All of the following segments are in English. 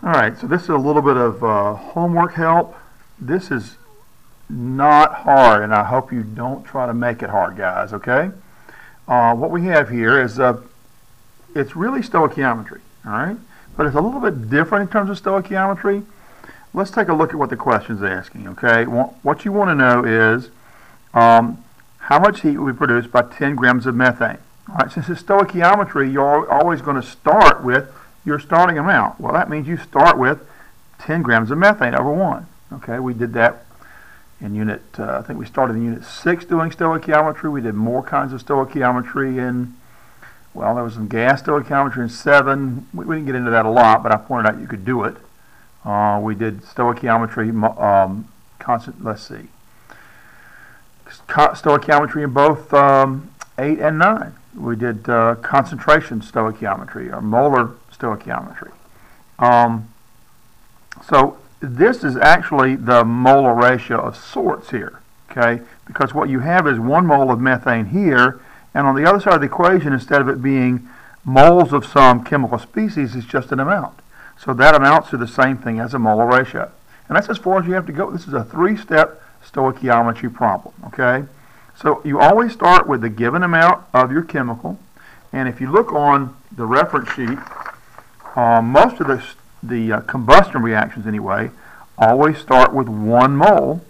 Alright, so this is a little bit of homework help. This is not hard, and I hope you don't try to make it hard, guys, okay? What we have here is, it's really stoichiometry, alright? But it's a little bit different in terms of stoichiometry. Let's take a look at what the question is asking, okay? What you want to know is how much heat will be produced by 10 grams of methane. All right, since it's stoichiometry, you're always going to start with your starting amount. Well, that means you start with 10 grams of methane over 1. Okay, we did that in unit, I think we started in unit 6 doing stoichiometry. We did more kinds of stoichiometry in, well, there was some gas stoichiometry in 7. We didn't get into that a lot, but I pointed out you could do it. We did stoichiometry, let's see, stoichiometry in both 8 and 9. We did concentration stoichiometry or molar stoichiometry. So this is actually the molar ratio of sorts here, okay? Because what you have is 1 mole of methane here, and on the other side of the equation, instead of it being moles of some chemical species, it's just an amount. So that amounts to the same thing as a molar ratio. And that's as far as you have to go. This is a 3-step stoichiometry problem, okay? So you always start with the given amount of your chemical, and if you look on the reference sheet, most of the combustion reactions anyway always start with 1 mole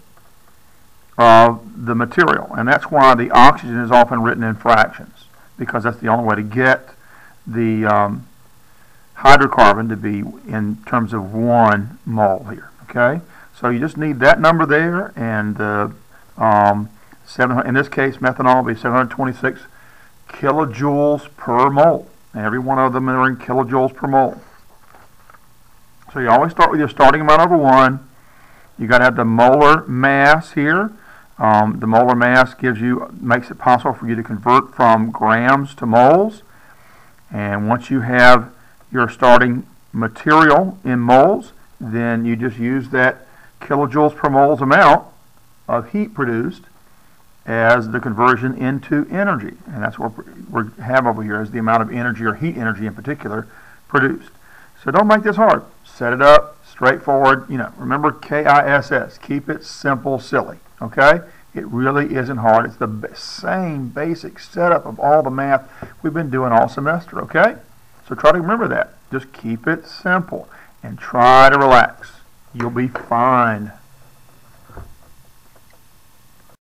of the material, and that's why the oxygen is often written in fractions, because that's the only way to get the hydrocarbon to be in terms of 1 mole here. Okay, so you just need that number there, and in this case methanol will be 726 kilojoules per mole. And every one of them are in kilojoules per mole. So you always start with your starting amount over 1. You got to have the molar mass here. The molar mass makes it possible for you to convert from grams to moles. And once you have your starting material in moles, then you just use that kilojoules per moles amount of heat produced as the conversion into energy. And that's what we have over here, is the amount of energy, or heat energy in particular, produced. So don't make this hard. Set it up, straightforward. You know, remember KISS. Keep it simple, silly. Okay? It really isn't hard. It's the same basic setup of all the math we've been doing all semester. Okay? So try to remember that. Just keep it simple and try to relax. You'll be fine.